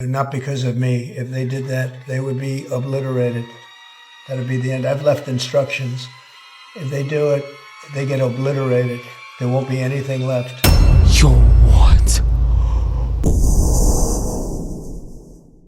Not because of me. If they did that, they would be obliterated. That would be the end. I've left instructions. If they do it, they get obliterated. There won't be anything left. Yo, what?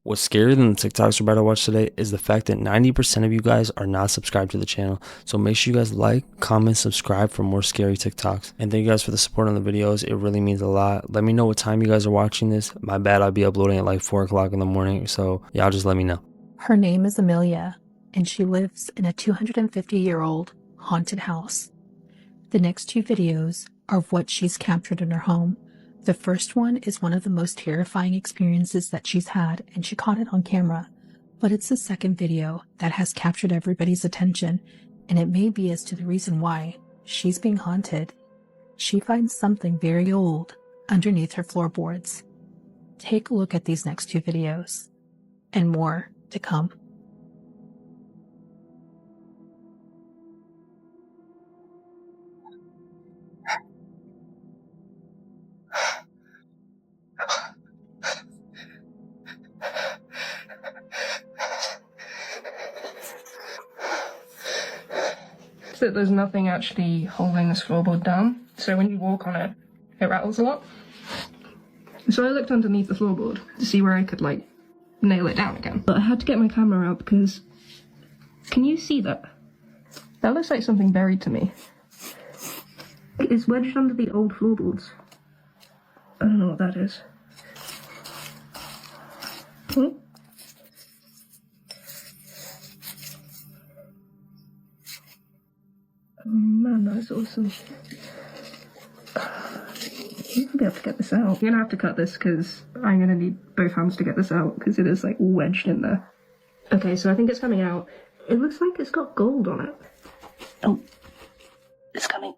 What's scarier than the TikToks we're about to watch today is the fact that 90% of you guys are not subscribed to the channel. So make sure you guys like, comment, subscribe for more scary TikToks. And thank you guys for the support on the videos. It really means a lot. Let me know what time you guys are watching this. My bad, I'll be uploading at like 4 o'clock in the morning. So y'all just let me know. Her name is Amelia, and she lives in a 250-year-old haunted house. The next two videos are of what she's captured in her home. The first one is one of the most terrifying experiences that she's had, and she caught it on camera. But it's the second video that has captured everybody's attention, and it may be as to the reason why she's being haunted. She finds something very old underneath her floorboards. Take a look at these next two videos, and more to come. That there's nothing actually holding this floorboard down, so when you walk on it, it rattles a lot. So I looked underneath the floorboard to see where I could like nail it down again. But I had to get my camera out because, can you see that? That looks like something buried to me. It's wedged under the old floorboards. I don't know what that is. Hmm? Oh man, that's awesome. You might be able to get this out. I'm gonna have to cut this because I'm gonna need both hands to get this out because it is like wedged in there. Okay, so I think it's coming out. It looks like it's got gold on it. Oh, it's coming.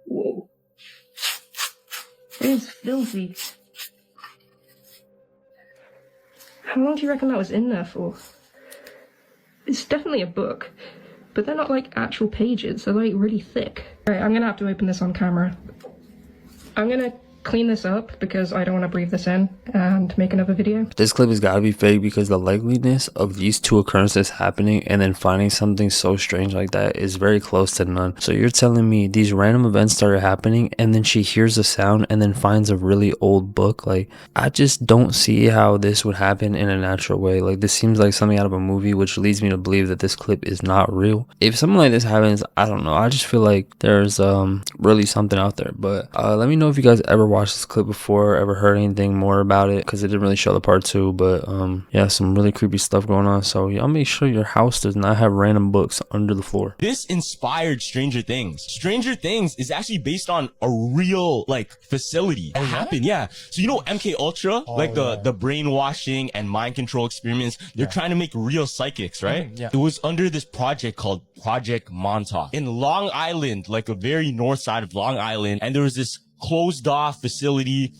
Whoa. It is filthy. How long do you reckon that was in there for? It's definitely a book, but they're not like actual pages, they're like really thick. Alright, I'm gonna have to open this on camera. I'm gonna clean this up because I don't want to breathe this in and make another video. This clip has got to be fake because the likeliness of these two occurrences happening and then finding something so strange like that is very close to none. So you're telling me these random events started happening and then she hears a sound and then finds a really old book? Like, I just don't see how this would happen in a natural way. Like, this seems like something out of a movie, which leads me to believe that this clip is not real. If something like this happens, I don't know, I just feel like there's really something out there. But let me know if you guys ever watched this clip before, ever heard anything more about it, because it didn't really show the part 2. But yeah, some really creepy stuff going on. So y'all make sure your house does not have random books under the floor. This inspired Stranger Things. Stranger Things is actually based on a real like facility that happened. Yeah. So you know MK Ultra, like the brainwashing and mind control experiments, they're trying to make real psychics, right? Yeah. It was under this project called Project Montauk in Long Island, like a very north side of Long Island, and there was this closed off facility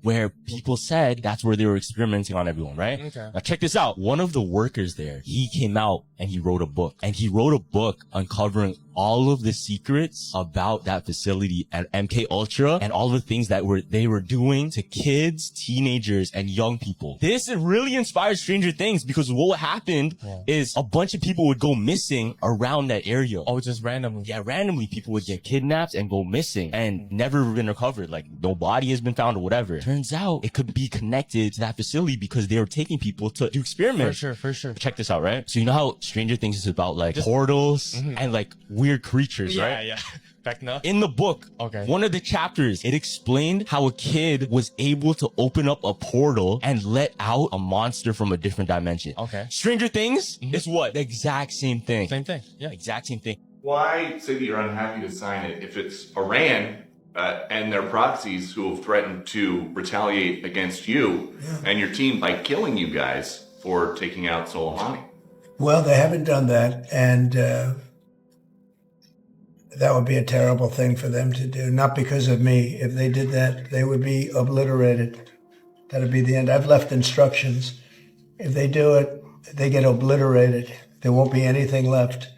where people said that's where they were experimenting on everyone, right? Now check this out. One of the workers there, he came out and he wrote a book. And he wrote a book uncovering all of the secrets about that facility at MK Ultra and all the things that they were doing to kids, teenagers, and young people. This really inspired Stranger Things because what happened is a bunch of people would go missing around that area. Oh, just randomly? Yeah, randomly people would get kidnapped and go missing and never been recovered. Like no body has been found or whatever. Turns out it could be connected to that facility because they were taking people to do experiments. For sure. Check this out, right? So you know how Stranger Things is about like portals and like weird creatures, right? Yeah. Back now? In the book, one of the chapters, it explained how a kid was able to open up a portal and let out a monster from a different dimension. Stranger Things is what? The exact same thing. Same thing. Yeah. Exact same thing. Why say that you're unhappy to sign it if it's Iran and their proxies who have threatened to retaliate against you and your team by killing you guys for taking out Soleimani? Well, they haven't done that, and that would be a terrible thing for them to do. Not because of me. If they did that, they would be obliterated. That would be the end. I've left instructions. If they do it, they get obliterated. There won't be anything left.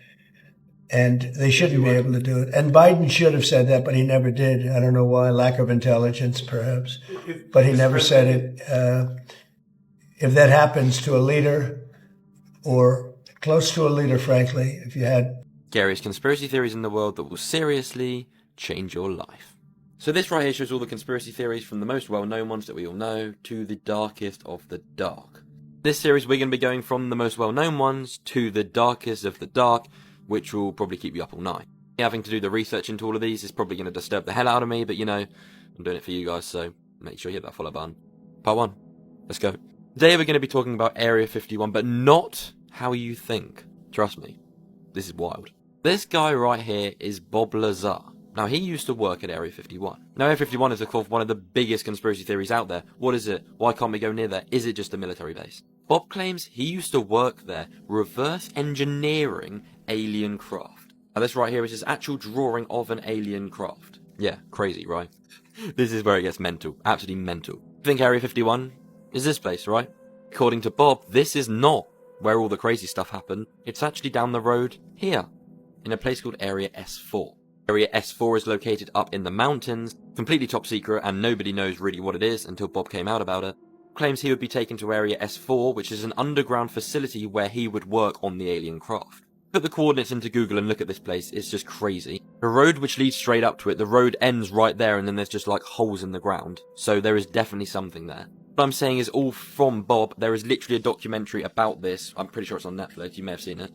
And they shouldn't be able to do it. And Biden should have said that, but he never did. I don't know why. Lack of intelligence, perhaps. But he never said it. If that happens to a leader, or close to a leader, frankly, if you had... Scariest conspiracy theories in the world that will seriously change your life. So this right here shows all the conspiracy theories from the most well-known ones that we all know to the darkest of the dark. This series we're going to be going from the most well-known ones to the darkest of the dark, which will probably keep you up all night. Having to do the research into all of these is probably going to disturb the hell out of me, but you know, I'm doing it for you guys, so make sure you hit that follow button. Part 1. Let's go. Today we're going to be talking about Area 51, but not how you think. Trust me, this is wild. This guy right here is Bob Lazar. Now, he used to work at Area 51. Now, Area 51 is, of course, one of the biggest conspiracy theories out there. What is it? Why can't we go near there? Is it just a military base? Bob claims he used to work there, reverse engineering alien craft. Now, this right here is his actual drawing of an alien craft. Yeah, crazy, right? This is where it gets mental. Absolutely mental. You think Area 51 is this place, right? According to Bob, this is not where all the crazy stuff happened. It's actually down the road here, in a place called Area S4. Area S4 is located up in the mountains, completely top secret, and nobody knows really what it is until Bob came out about it. Claims he would be taken to Area S4, which is an underground facility where he would work on the alien craft. Put the coordinates into Google and look at this place, it's just crazy. The road which leads straight up to it, the road ends right there and then there's just like holes in the ground. So there is definitely something there. What I'm saying is all from Bob. There is literally a documentary about this. I'm pretty sure it's on Netflix, you may have seen it.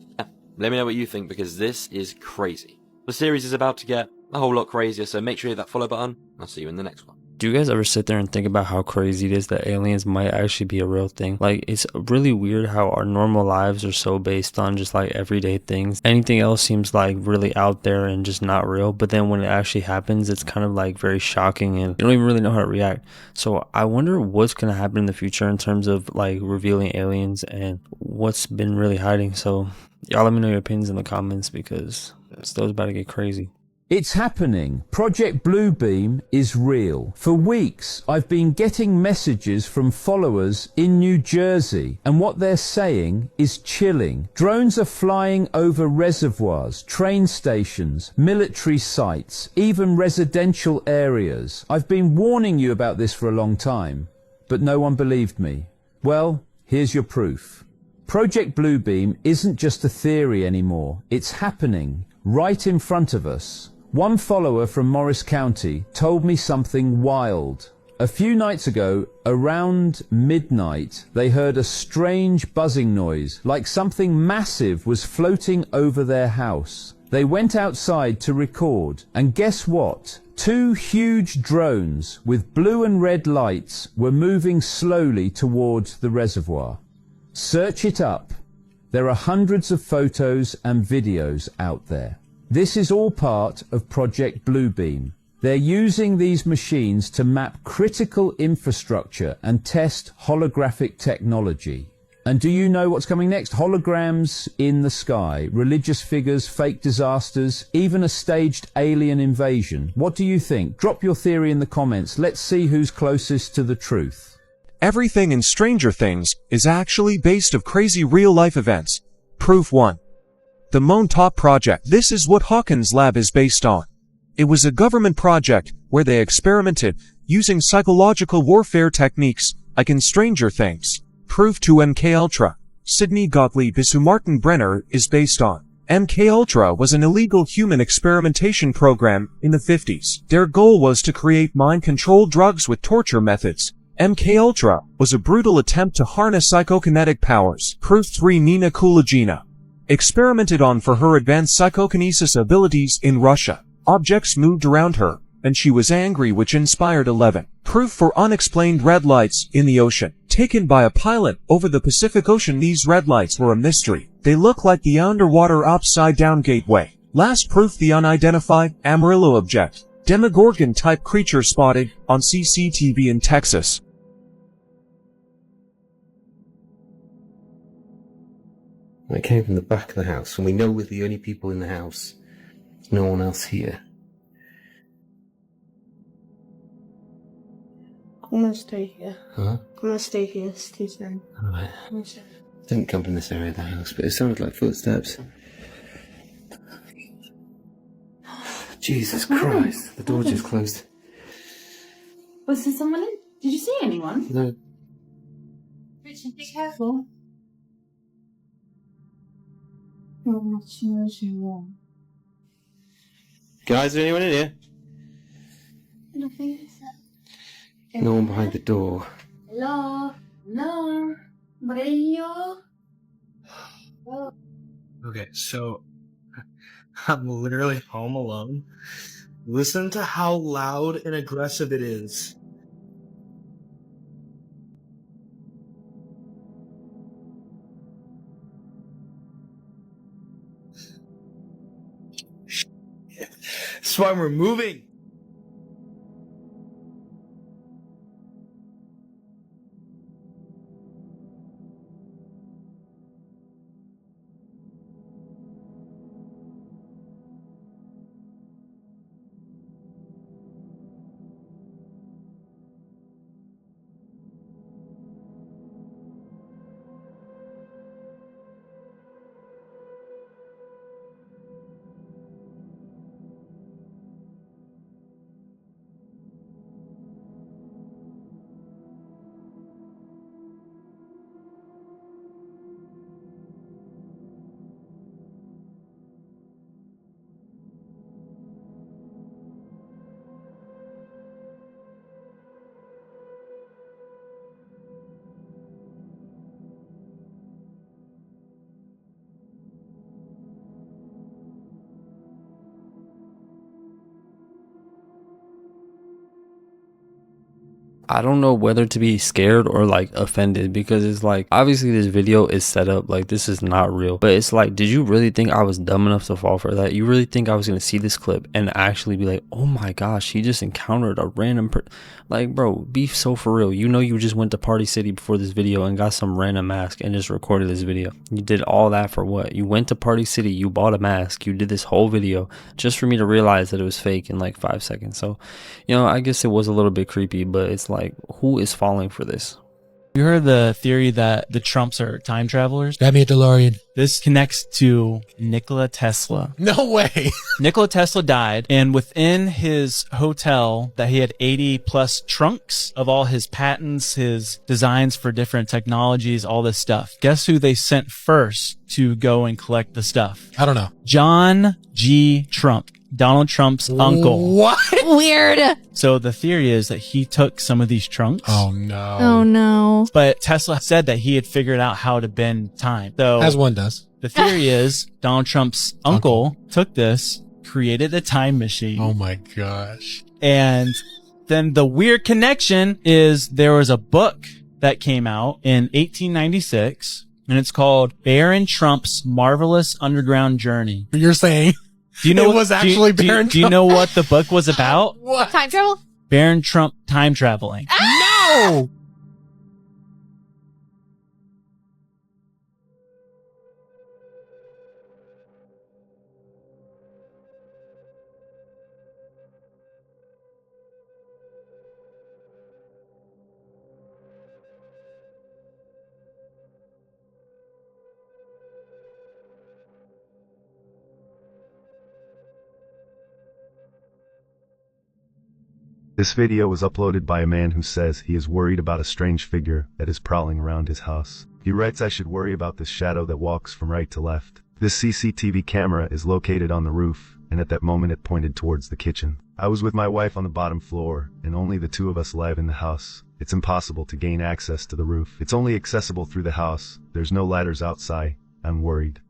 Let me know what you think, because this is crazy. The series is about to get a whole lot crazier, so make sure you hit that follow button. I'll see you in the next one. Do you guys ever sit there and think about how crazy it is that aliens might actually be a real thing? Like, it's really weird how our normal lives are so based on just like everyday things. Anything else seems like really out there and just not real. But then when it actually happens, it's kind of like very shocking and you don't even really know how to react. So I wonder what's going to happen in the future in terms of like revealing aliens and what's been really hiding. So y'all let me know your opinions in the comments, because stuff's about to get crazy. It's happening. Project Bluebeam is real. For weeks, I've been getting messages from followers in New Jersey, and what they're saying is chilling. Drones are flying over reservoirs, train stations, military sites, even residential areas. I've been warning you about this for a long time, but no one believed me. Well, here's your proof. Project Bluebeam isn't just a theory anymore. It's happening right in front of us. One follower from Morris County told me something wild. A few nights ago, around midnight, they heard a strange buzzing noise, like something massive was floating over their house. They went outside to record, and guess what? 2 huge drones with blue and red lights were moving slowly towards the reservoir. Search it up. There are hundreds of photos and videos out there. This is all part of Project Bluebeam. They're using these machines to map critical infrastructure and test holographic technology. And do you know what's coming next? Holograms in the sky, religious figures, fake disasters, even a staged alien invasion. What do you think? Drop your theory in the comments. Let's see who's closest to the truth. Everything in Stranger Things is actually based of crazy real-life events. Proof 1. The Montauk Project. This is what Hawkins' lab is based on. It was a government project where they experimented using psychological warfare techniques, like in Stranger Things. Proof 2. MKUltra. Sidney Gottlieb is who Martin Brenner is based on. MKUltra was an illegal human experimentation program in the 50s. Their goal was to create mind-controlled drugs with torture methods. MKUltra was a brutal attempt to harness psychokinetic powers. Proof 3. Nina Kulagina experimented on for her advanced psychokinesis abilities in Russia. Objects moved around her, and she was angry, which inspired 11. Proof for unexplained red lights in the ocean. Taken by a pilot over the Pacific Ocean, these red lights were a mystery. They look like the underwater upside-down gateway. Last proof, the unidentified Amarillo object. Demogorgon-type creature spotted on CCTV in Texas. It came from the back of the house, and we know we're the only people in the house. There's no one else here. I'm gonna stay here. Huh? I'm gonna stay here, it's too soon. Alright. Didn't come from this area of the house, but it sounded like footsteps. Jesus Christ. The door just closed. Was there someone in? Did you see anyone? No. Richard, be careful. Oh, Guys, is there anyone in here? nothing. No one behind the door. Hello? Hello? Mario? Okay, so I'm literally home alone. Listen to how loud and aggressive it is. That's why we're moving. I don't know whether to be scared or like offended, because it's like, obviously this video is set up, like this is not real, but it's like, did you really think I was dumb enough to fall for that? You really think I was gonna see this clip and actually be like, oh my gosh, he just encountered a random like, bro, be so for real. You know, you just went to Party City before this video and got some random mask and just recorded this video. You did all that for what? You went to Party City, you bought a mask, you did this whole video just for me to realize that it was fake in like 5 seconds. So, you know, I guess it was a little bit creepy, but it's like, who is falling for this? You heard the theory that the Trumps are time travelers? Grab me a DeLorean. This connects to Nikola Tesla. No way. Nikola Tesla died, and within his hotel that he had 80 plus trunks of all his patents, his designs for different technologies, all this stuff. Guess who they sent first to go and collect the stuff? I don't know. John G. Trump. Donald Trump's uncle. What? Weird. So the theory is that he took some of these trunks. Oh no. Oh no. But Tesla said that he had figured out how to bend time. So As one does. the theory is Donald Trump's uncle took this, created a time machine. Oh my gosh. And then the weird connection is there was a book that came out in 1896, and it's called Baron Trump's Marvelous Underground Journey. You're saying Do you know it was actually Baron Do you know what the book was about? What? Time travel? Baron Trump time traveling. No! This video was uploaded by a man who says he is worried about a strange figure that is prowling around his house. He writes, I should worry about this shadow that walks from right to left. This CCTV camera is located on the roof, and at that moment it pointed towards the kitchen. I was with my wife on the bottom floor, and only the two of us live in the house. It's impossible to gain access to the roof. It's only accessible through the house. There's no ladders outside. I'm worried.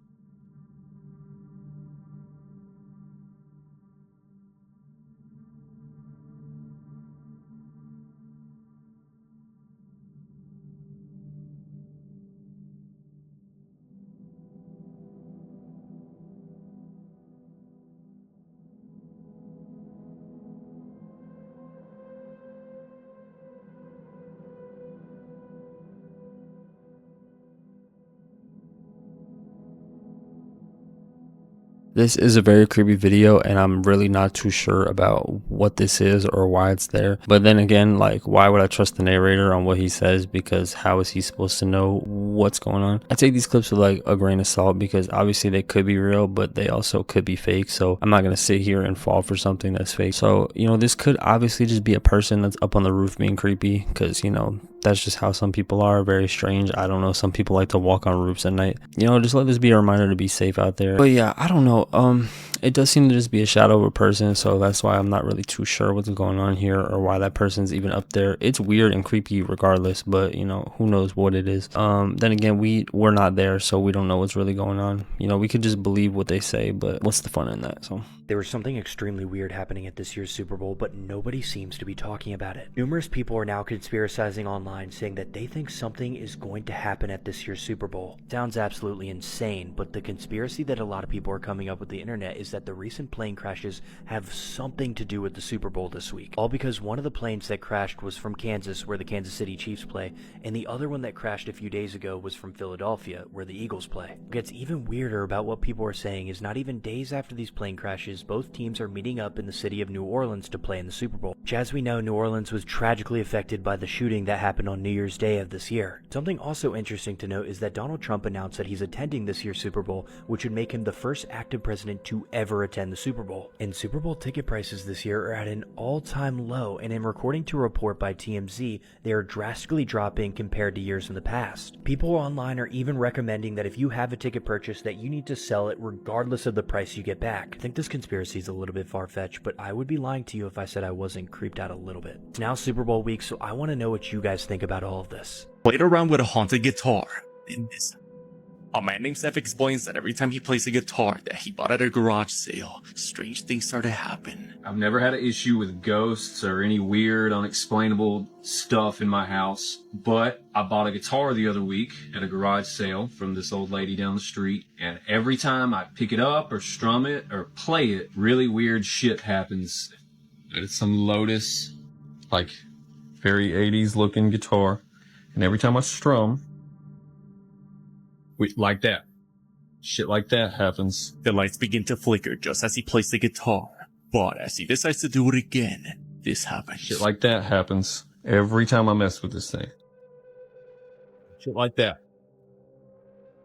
This is a very creepy video, and I'm really not too sure about what this is or why it's there. But then again, like, why would I trust the narrator on what he says? Because how is he supposed to know what's going on? I take these clips with like a grain of salt, because obviously they could be real, but they also could be fake. So I'm not gonna sit here and fall for something that's fake. So, you know, this could obviously just be a person that's up on the roof being creepy, because, you know, that's just how some people are. Very strange. I don't know, some people like to walk on roofs at night. You know, just let this be a reminder to be safe out there. But yeah, I don't know, it does seem to just be a shadow of a person, so that's why I'm not really too sure what's going on here or why that person's even up there. It's weird and creepy regardless, but you know, who knows what it is. Then again, we're not there, so we don't know what's really going on. You know, we could just believe what they say, but what's the fun in that? So there was something extremely weird happening at this year's Super Bowl, but nobody seems to be talking about it. Numerous people are now conspiracizing online, saying that they think something is going to happen at this year's Super Bowl. Sounds absolutely insane, but the conspiracy that a lot of people are coming up with the internet is that the recent plane crashes have something to do with the Super Bowl this week. All because one of the planes that crashed was from Kansas, where the Kansas City Chiefs play, and the other one that crashed a few days ago was from Philadelphia, where the Eagles play. What gets even weirder about what people are saying is not even days after these plane crashes, both teams are meeting up in the city of New Orleans to play in the Super Bowl. Which, as we know, New Orleans was tragically affected by the shooting that happened on New Year's Day of this year. Something also interesting to note is that Donald Trump announced that he's attending this year's Super Bowl, which would make him the first active president to ever attend the Super Bowl. And Super Bowl ticket prices this year are at an all-time low, and in according to a report by TMZ, they are drastically dropping compared to years in the past. People online are even recommending that if you have a ticket purchase, that you need to sell it regardless of the price you get back. I think this conspiracy is a little bit far-fetched, but I would be lying to you if I said I wasn't creeped out a little bit. It's now Super Bowl week, so I want to know what you guys think about all of this. Played around with a haunted guitar. In this, a man named Seth explains that every time he plays a guitar that he bought at a garage sale, strange things start to happen. I've never had an issue with ghosts or any weird, unexplainable stuff in my house, but I bought a guitar the other week at a garage sale from this old lady down the street, and every time I pick it up or strum it or play it, really weird shit happens. It's some Lotus, like, very 80s looking guitar, and every time I strum, like that. Shit like that happens. The lights begin to flicker just as he plays the guitar, but as he decides to do it again, this happens. Shit like that happens every time I mess with this thing. Shit like that.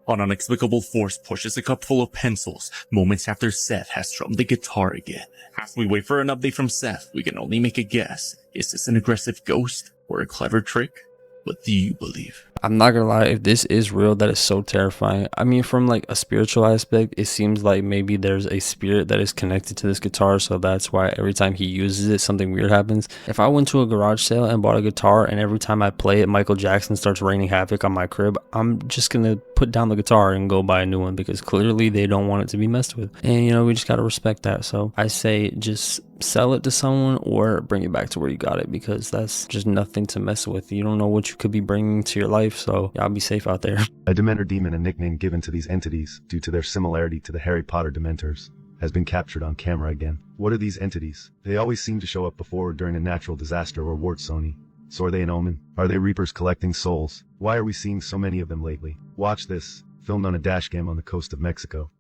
An unexplicable force pushes a cup full of pencils moments after Seth has strummed the guitar again. As we wait for an update from Seth, we can only make a guess. Is this an aggressive ghost or a clever trick? What do you believe? I'm not gonna lie, if this is real, that is so terrifying. I mean, from like a spiritual aspect, it seems like maybe there's a spirit that is connected to this guitar, so that's why every time he uses it, something weird happens. If I went to a garage sale and bought a guitar, and every time I play it, Michael Jackson starts raining havoc on my crib, I'm just gonna put down the guitar and go buy a new one, because clearly they don't want it to be messed with. And you know, we just gotta respect that. So I say just sell it to someone or bring it back to where you got it, because that's just nothing to mess with. You don't know what you could be bringing to your life, so y'all be safe out there. A Dementor demon, a nickname given to these entities due to their similarity to the Harry Potter Dementors, has been captured on camera again. What are these entities? They always seem to show up before or during a natural disaster or war, Sony. So are they an omen? Are they reapers collecting souls? Why are we seeing so many of them lately? Watch this, filmed on a dash cam on the coast of Mexico.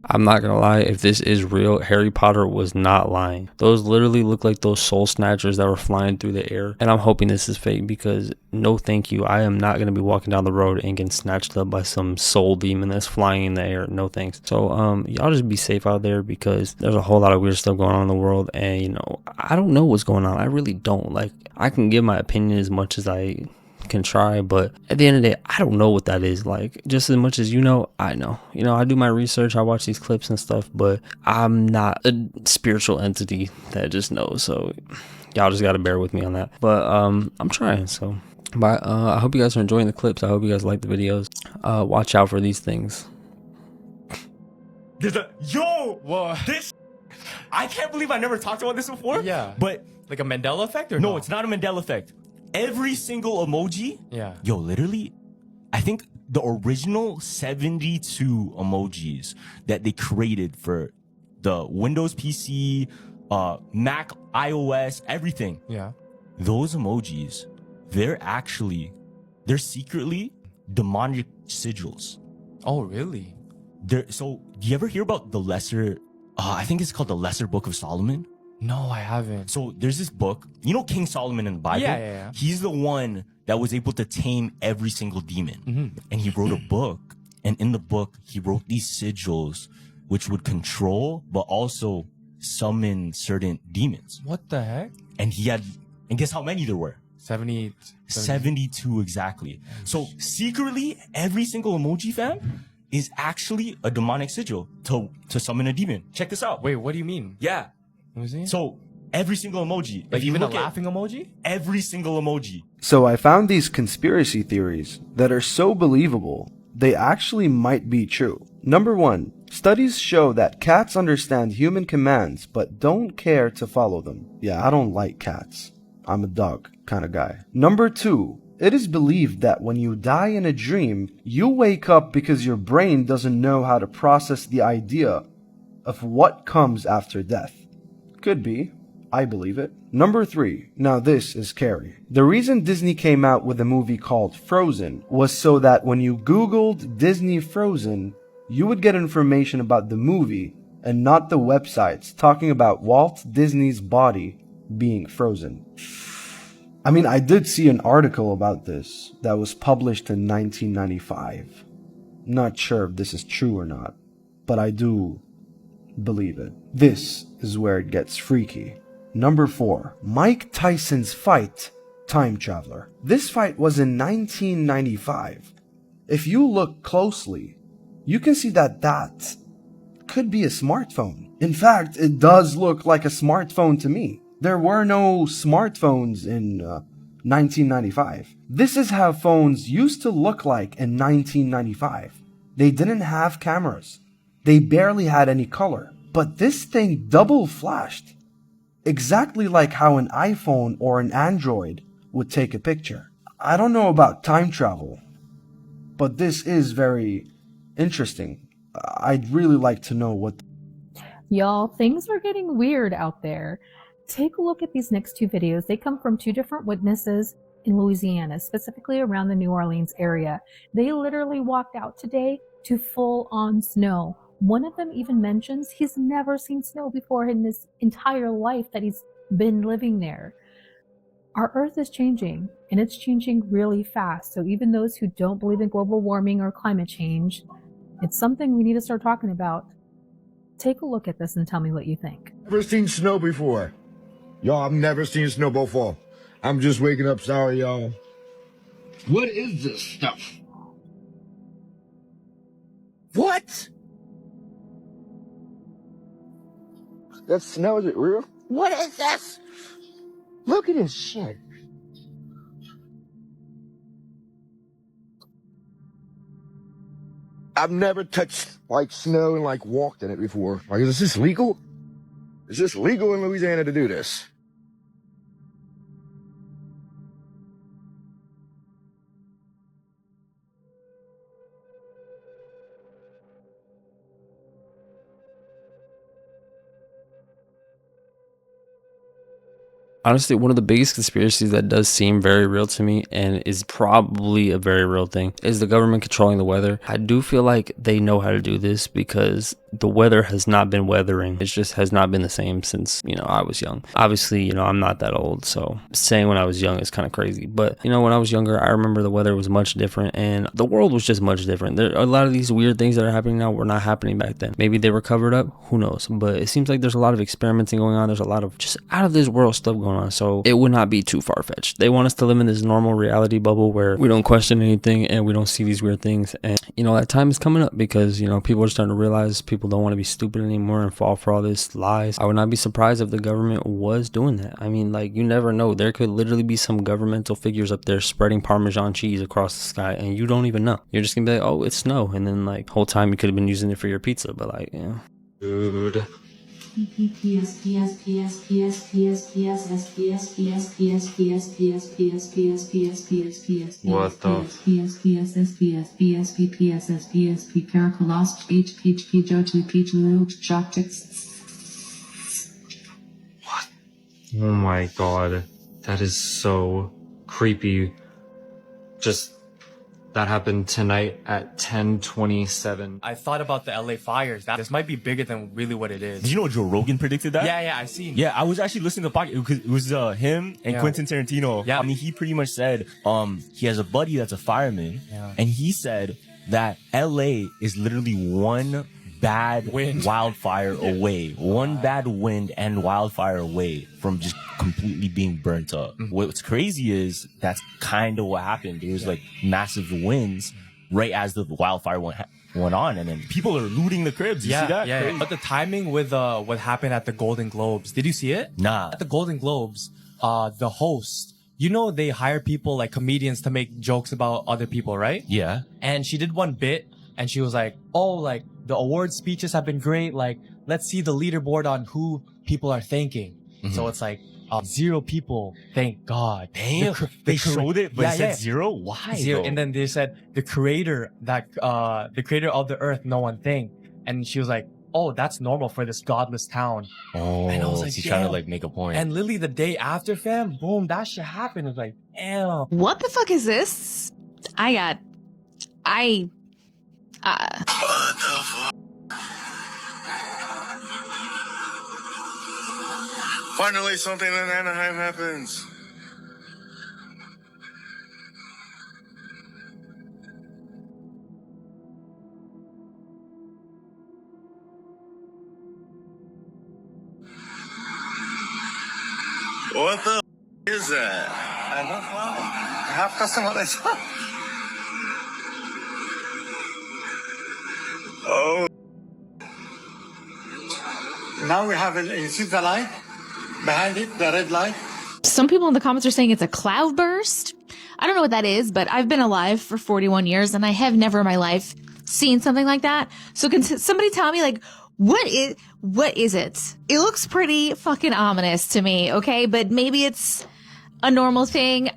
I'm not gonna lie, if this is real, Harry Potter was not lying. Those literally look like those soul snatchers that were flying through the air. And I'm hoping this is fake, because no thank you. I am not gonna be walking down the road and getting snatched up by some soul demon that's flying in the air. No thanks. So y'all just be safe out there, because there's a whole lot of weird stuff going on in the world, and you know, I don't know what's going on. I really don't. Like, I can give my opinion as much as I can try, but at the end of the day, I don't know what that is. Like, just as much as you know, I know. You know, I do my research, I watch these clips and stuff, but I'm not a spiritual entity that just knows. So y'all just gotta bear with me on that. But I'm trying. So but I hope you guys are enjoying the clips. I hope you guys like the videos. Watch out for these things. There's a this. I can't believe I never talked about this before. Yeah. But like a Mandela effect, or no, it's not a Mandela effect. every single emoji. Yeah. Yo, literally, I think the original 72 emojis that they created for the Windows PC, Mac, iOS, everything. Yeah. Those emojis, they're secretly demonic sigils. Oh, really? So, do you ever hear about the lesser, I think it's called the Lesser Book of Solomon? No, I haven't. So there's this book, you know King Solomon in the Bible? Yeah. He's the one that was able to tame every single demon. And he wrote a book, and in the book, he wrote these sigils which would control, but also summon certain demons. What the heck? And guess how many there were? 72 exactly. So secretly, every single emoji fam is actually a demonic sigil to summon a demon. Check this out. Wait, what do you mean? Yeah. So every single emoji, like even a laughing emoji, every single emoji. So I found these conspiracy theories that are so believable, they actually might be true. Number 1, studies show that cats understand human commands but don't care to follow them. Yeah, I don't like cats. I'm a dog kind of guy. Number 2, it is believed that when you die in a dream, you wake up because your brain doesn't know how to process the idea of what comes after death. Could be. I believe it. Number 3. Now this is scary. The reason Disney came out with a movie called Frozen was so that when you Googled Disney Frozen, you would get information about the movie and not the websites talking about Walt Disney's body being frozen. I mean, I did see an article about this that was published in 1995. Not sure if this is true or not, but I do believe it. This is where it gets freaky. Number 4. Mike Tyson's fight, Time Traveler. This fight was in 1995. If you look closely, you can see that could be a smartphone. In fact, it does look like a smartphone to me. There were no smartphones in 1995. This is how phones used to look like in 1995. They didn't have cameras. They barely had any color. But this thing double flashed. Exactly like how an iPhone or an Android would take a picture. I don't know about time travel, but this is very interesting. I'd really like to know what... Y'all, things are getting weird out there. Take a look at these next 2 videos. They come from 2 different witnesses in Louisiana, specifically around the New Orleans area. They literally walked out today to full-on snow. One of them even mentions he's never seen snow before in his entire life that he's been living there. Our Earth is changing, and it's changing really fast. So even those who don't believe in global warming or climate change, it's something we need to start talking about. Take a look at this and tell me what you think. Never seen snow before. Y'all, I've never seen snow before. I'm just waking up, sorry, y'all. What is this stuff? What? That snow, is it real? What is this? Look at this shit. I've never touched like snow and like walked in it before. Like, is this legal? Is this legal in Louisiana to do this? Honestly, one of the biggest conspiracies that does seem very real to me and is probably a very real thing is the government controlling the weather. I do feel like they know how to do this because the weather has not been weathering. It just has not been the same since, I was young. Obviously, I'm not that old, so saying when I was young is kind of crazy. But, when I was younger, I remember the weather was much different and the world was just much different. There are a lot of these weird things that are happening now were not happening back then. Maybe they were covered up, who knows? But it seems like there's a lot of experimenting going on. There's a lot of just out of this world stuff going on. So it would not be too far-fetched. They want us to live in this normal reality bubble where we don't question anything and we don't see these weird things. And, that time is coming up because, people are starting to realize people don't want to be stupid anymore and fall for all this lies. I would not be surprised if the government was doing that. I mean, you never know. There could literally be some governmental figures up there spreading Parmesan cheese across the sky and you don't even know. You're just gonna be like, oh, it's snow. And then whole time you could have been using it for your pizza, but Dude. What the? Oh my god. That is so creepy. Just that happened tonight at 10:27. I thought about the LA fires. This might be bigger than really what it is. Did you know Joe Rogan predicted that? Yeah, I seen. Yeah, I was actually listening to the podcast because it was him and Yeah. Quentin Tarantino. Yeah. I mean, he pretty much said he has a buddy that's a fireman, Yeah. and he said that LA is literally one bad wildfire away, one bad wind and wildfire away from just completely being burnt up. What's crazy is that's kind of what happened. There was like massive winds right as the wildfire went on, and then people are looting the cribs. You see that? Yeah. Crazy. But the timing with what happened at the Golden Globes, did you see it? Nah. At the Golden Globes, the host, you know, they hire people like comedians to make jokes about other people, right? Yeah. And she did one bit, and she was like, "Oh, like the award speeches have been great. Like, let's see the leaderboard on who people are thanking." So it's like 0 people. Thank God. Damn. They showed it, but it said 0. Why? 0. though? And then they said the creator of the earth, no one thanked. And she was like, "Oh, that's normal for this godless town." Oh, and I was like, she's trying to damn. like make a point. And literally the day after, fam, boom, that shit happened. It was like, damn. What the fuck is this? Finally, something in Anaheim happens. What the is that? I don't know. Half customized. Oh. Now we have it. You see the light behind it, the red light? Some people in the comments are saying it's a cloud burst. I don't know what that is, but I've been alive for 41 years and I have never in my life seen something like that. So can somebody tell me, like, what is it? It looks pretty fucking ominous to me, okay? But maybe it's a normal thing.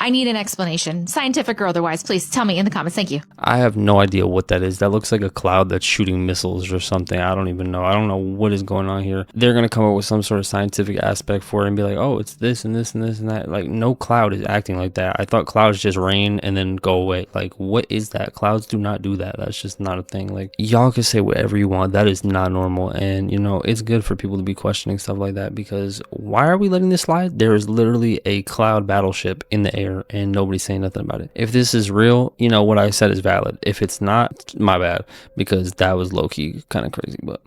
I need an explanation, scientific or otherwise. Please tell me in the comments. Thank you. I have no idea what that is. That looks like a cloud that's shooting missiles or something. I don't even know. I don't know what is going on here. They're going to come up with some sort of scientific aspect for it and be like, oh, it's this and this and this and that. Like, no cloud is acting like that. I thought clouds just rain and then go away. Like, what is that? Clouds do not do that. That's just not a thing. Like, y'all can say whatever you want. That is not normal. And, you know, it's good for people to be questioning stuff like that, because why are we letting this slide? There is literally a cloud battleship in the air and nobody's saying nothing about it. If this is real, you know, what I said is valid. If it's not, my bad, because that was low-key kind of crazy. But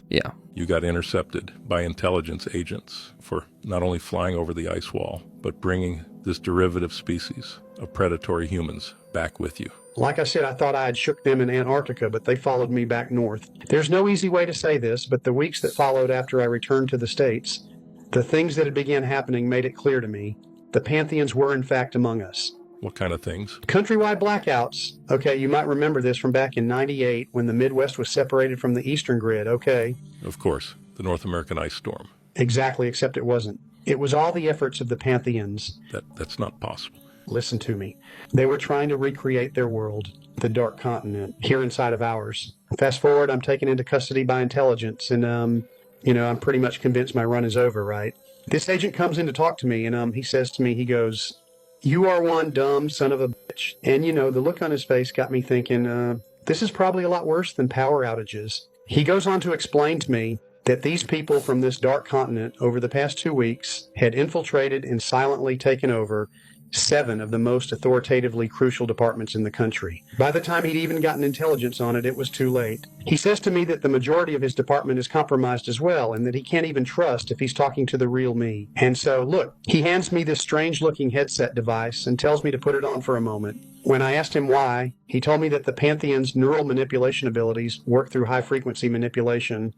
yeah, you got intercepted by intelligence agents for not only flying over the ice wall, but bringing this derivative species of predatory humans back with you. Like I said, I thought I had shook them in Antarctica, but they followed me back north. There's no easy way to say this, but the weeks that followed after I returned to the States, the things that had begun happening made it clear to me the Pantheons were in fact among us. What kind of things? Countrywide blackouts. Okay, you might remember this from back in '98 when the Midwest was separated from the Eastern grid, okay? Of course, the North American ice storm. Exactly, except it wasn't. It was all the efforts of the Pantheons. That's not possible. Listen to me. They were trying to recreate their world, the Dark Continent, here inside of ours. Fast forward, I'm taken into custody by intelligence, and, I'm pretty much convinced my run is over, right? This agent comes in to talk to me, and he says to me, he goes, "You are one dumb son of a bitch." And, the look on his face got me thinking, this is probably a lot worse than power outages. He goes on to explain to me that these people from this dark continent over the past 2 weeks had infiltrated and silently taken over 7 of the most authoritatively crucial departments in the country. By the time he'd even gotten intelligence on it, it was too late. He says to me that the majority of his department is compromised as well, and that he can't even trust if he's talking to the real me. And so, look, he hands me this strange-looking headset device and tells me to put it on for a moment. When I asked him why, he told me that the Pantheon's neural manipulation abilities work through high-frequency manipulation,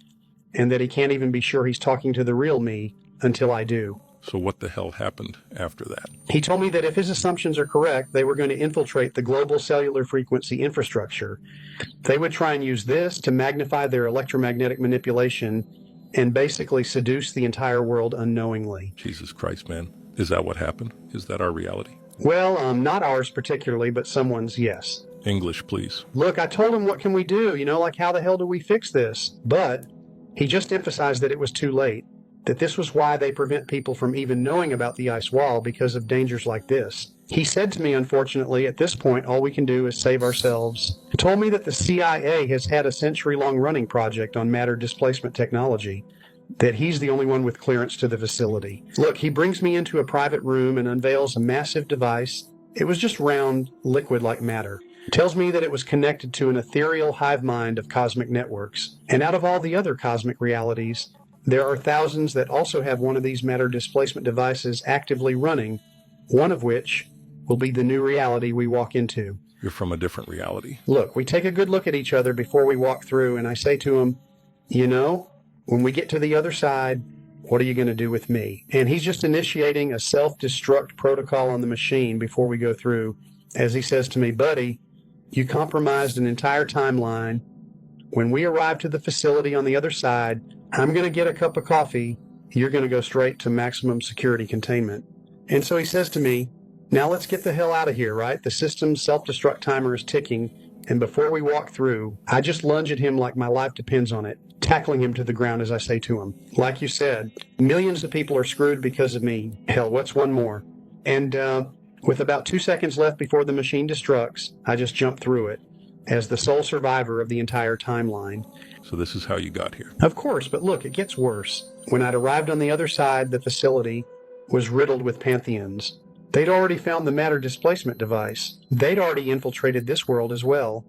and that he can't even be sure he's talking to the real me until I do. So what the hell happened after that? He told me that if his assumptions are correct, they were going to infiltrate the global cellular frequency infrastructure. They would try and use this to magnify their electromagnetic manipulation and basically seduce the entire world unknowingly. Jesus Christ, man. Is that what happened? Is that our reality? Well, not ours particularly, but someone's, yes. English, please. Look, I told him, what can we do? Like, how the hell do we fix this? But he just emphasized that it was too late, that this was why they prevent people from even knowing about the ice wall because of dangers like this. He said to me, unfortunately, at this point, all we can do is save ourselves. He told me that the CIA has had a century-long running project on matter displacement technology, that he's the only one with clearance to the facility. Look, he brings me into a private room and unveils a massive device. It was just round, liquid-like matter. Tells me that it was connected to an ethereal hive mind of cosmic networks. And out of all the other cosmic realities, there are thousands that also have one of these matter displacement devices actively running, one of which will be the new reality we walk into. You're from a different reality. Look, we take a good look at each other before we walk through, and I say to him, when we get to the other side, what are you going to do with me? And he's just initiating a self-destruct protocol on the machine before we go through, as he says to me, buddy, you compromised an entire timeline. When we arrive to the facility on the other side, I'm going to get a cup of coffee. You're going to go straight to maximum security containment. And so he says to me, now let's get the hell out of here, right? The system's self-destruct timer is ticking. And before we walk through, I just lunge at him like my life depends on it, tackling him to the ground as I say to him, like you said, millions of people are screwed because of me. Hell, what's one more? And with about 2 seconds left before the machine destructs, I just jump through it as the sole survivor of the entire timeline. So this is how you got here. Of course, but look, it gets worse. When I'd arrived on the other side, the facility was riddled with Pantheons. They'd already found the matter displacement device. They'd already infiltrated this world as well.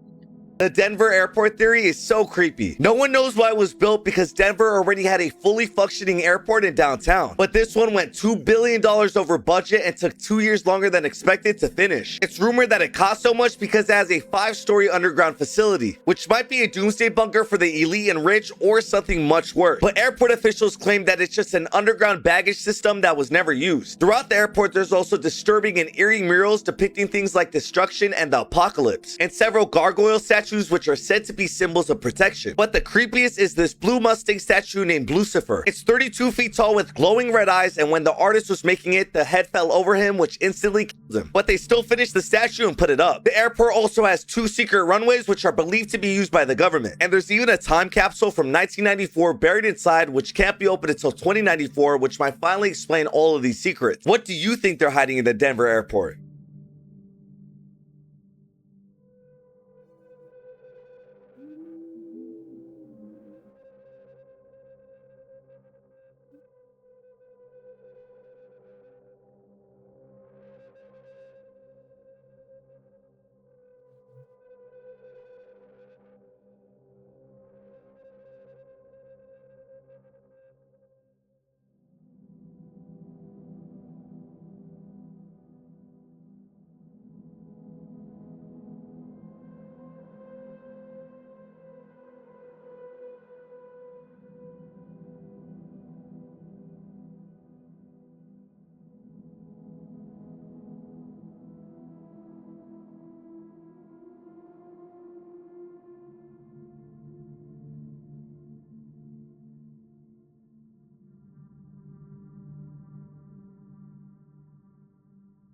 The Denver airport theory is so creepy. No one knows why it was built because Denver already had a fully functioning airport in downtown. But this one went $2 billion over budget and took 2 years longer than expected to finish. It's rumored that it cost so much because it has a 5-story underground facility, which might be a doomsday bunker for the elite and rich or something much worse. But airport officials claim that it's just an underground baggage system that was never used. Throughout the airport, there's also disturbing and eerie murals depicting things like destruction and the apocalypse, and several gargoyle statues which are said to be symbols of protection. But the creepiest is this blue Mustang statue named Lucifer. It's 32 feet tall with glowing red eyes, and when the artist was making it, the head fell over him, which instantly killed him. But they still finished the statue and put it up. The airport also has 2 secret runways which are believed to be used by the government. And there's even a time capsule from 1994 buried inside which can't be opened until 2094, which might finally explain all of these secrets. What do you think they're hiding in the Denver airport?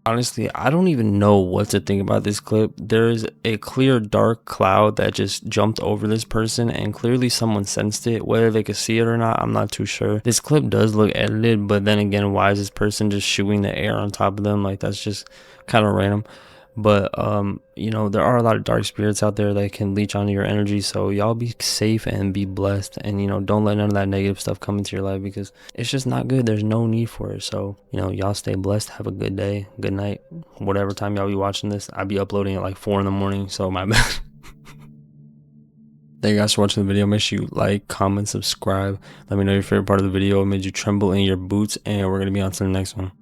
Honestly, I don't even know what to think about this clip. There is a clear dark cloud that just jumped over this person, and clearly someone sensed it. Whether they could see it or not, I'm not too sure. This clip does look edited, but then again, why is this person just shooting the air on top of them? Like, that's just kind of random. But there are a lot of dark spirits out there that can leech onto your energy, so y'all be safe and be blessed, and don't let none of that negative stuff come into your life, because it's just not good. There's no need for it. So y'all stay blessed, have a good day, good night, whatever time y'all be watching this. I'll be uploading at like 4 in the morning, so my bad. Thank you guys for watching the video. Make sure you like, comment, subscribe. Let me know your favorite part of the video. It made you tremble in your boots, and we're gonna be on to the next one.